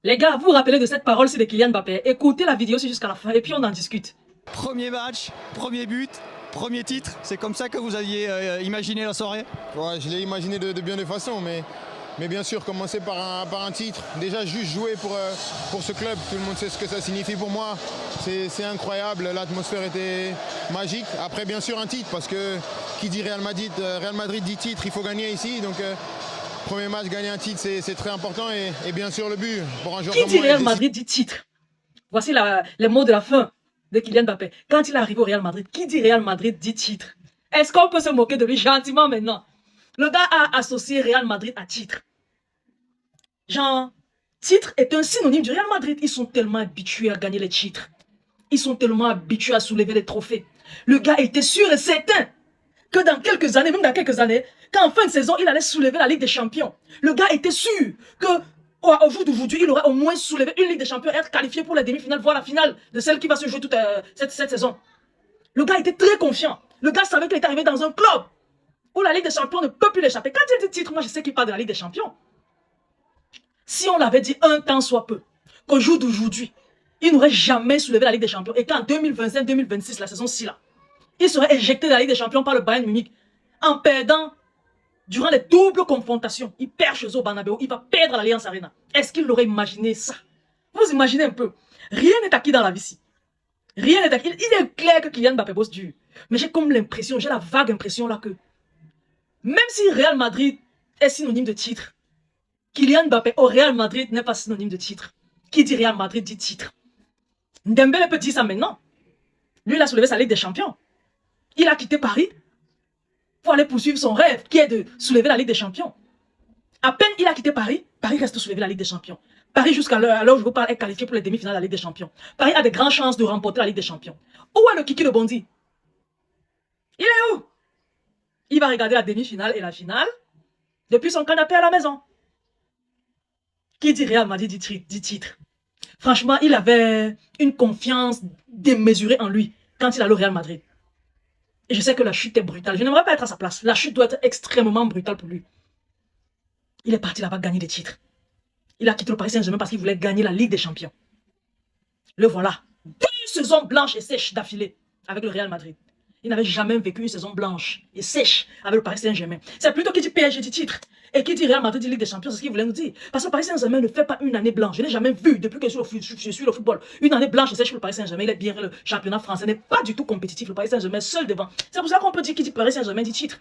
Les gars, vous vous rappelez de cette parole sur de Kylian Mbappé? Écoutez la vidéo jusqu'à la fin et puis on en discute. Premier match, premier but, premier titre, c'est comme ça que vous aviez imaginé la soirée? Ouais, je l'ai imaginé de bien de façon, mais bien sûr, commencer par un titre. Déjà, juste jouer pour ce club, tout le monde sait ce que ça signifie pour moi. C'est incroyable, l'atmosphère était magique. Après, bien sûr, un titre, parce que qui dit Real Madrid dit titre, il faut gagner ici. Donc, premier match, gagner un titre, c'est très important. Et bien sûr, le but pour un joueur Qui dit Real Madrid dit titre? Voici les mots de la fin de Kylian Mbappé. Quand il arrive au Real Madrid, qui dit Real Madrid dit titre? Est-ce qu'on peut se moquer de lui gentiment maintenant? Le gars a associé Real Madrid à titre. Genre, titre est un synonyme du Real Madrid. Ils sont tellement habitués à gagner les titres. Ils sont tellement habitués à soulever les trophées. Le gars était sûr et certain que dans quelques années, même dans quelques années, qu'en fin de saison, il allait soulever la Ligue des Champions. Le gars était sûr que au jour d'aujourd'hui, il aurait au moins soulevé une Ligue des Champions et être qualifié pour la demi-finale, voire la finale de celle qui va se jouer toute cette saison. Le gars était très confiant. Le gars savait qu'il était arrivé dans un club où la Ligue des Champions ne peut plus l'échapper. Quand il dit titre, moi je sais qu'il parle de la Ligue des Champions. Si on l'avait dit un temps soit peu, qu'au jour d'aujourd'hui, il n'aurait jamais soulevé la Ligue des Champions et qu'en 2025-2026, la saison-ci là, il serait éjecté de la Ligue des Champions par le Bayern Munich en perdant durant les doubles confrontations. Il perd chez eux au Bernabéu, il va perdre à l'Allianz Arena. Est-ce qu'il aurait imaginé ça? Vous imaginez un peu. Rien n'est acquis dans la vie ici. Rien n'est acquis. Il est clair que Kylian Mbappé bosse dur. Mais j'ai comme l'impression, j'ai la vague impression là que même si Real Madrid est synonyme de titre, Kylian Mbappé au Real Madrid n'est pas synonyme de titre. Qui dit Real Madrid dit titre. Dembélé peut dire ça maintenant. Lui, il a soulevé sa Ligue des Champions. Il a quitté Paris pour aller poursuivre son rêve, qui est de soulever la Ligue des Champions. À peine il a quitté Paris, Paris reste soulever la Ligue des Champions. Paris, jusqu'à l'heure où je vous parle, est qualifié pour les demi-finales de la Ligue des Champions. Paris a de grandes chances de remporter la Ligue des Champions. Où est le Kiki de Bondy? Il est où? Il va regarder la demi-finale et la finale depuis son canapé à la maison. Qui dit Real Madrid dit titre. Franchement, il avait une confiance démesurée en lui quand il allait au Real Madrid. Et je sais que la chute est brutale. Je n'aimerais pas être à sa place. La chute doit être extrêmement brutale pour lui. Il est parti là-bas gagner des titres. Il a quitté le Paris Saint-Germain parce qu'il voulait gagner la Ligue des Champions. Le voilà. 2 saisons blanches et sèches d'affilée avec le Real Madrid. Il n'avait jamais vécu une saison blanche et sèche avec le Paris Saint-Germain. C'est plutôt qui dit PSG dit titre. Et qui dit Real Madrid dit Ligue des Champions, c'est ce qu'il voulait nous dire. Parce que le Paris Saint-Germain ne fait pas une année blanche. Je n'ai jamais vu, depuis que je suis le football, une année blanche et sèche pour le Paris Saint-Germain. Il est bien, le championnat français n'est pas du tout compétitif. Le Paris Saint-Germain est seul devant. C'est pour ça qu'on peut dire qui dit Paris Saint-Germain dit titre.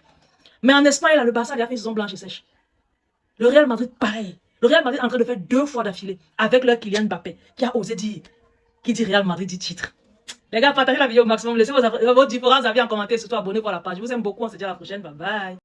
Mais en Espagne, le Barça il a fait une saison blanche et sèche. Le Real Madrid, pareil. Le Real Madrid est en train de faire 2 fois d'affilée avec leur Kylian Mbappé qui a osé dire qui dit Real Madrid dit titre. Les gars, partagez la vidéo au maximum. Laissez vos différents avis en commentaire. Surtout abonnez-vous à la page. Je vous aime beaucoup. On se dit à la prochaine. Bye bye.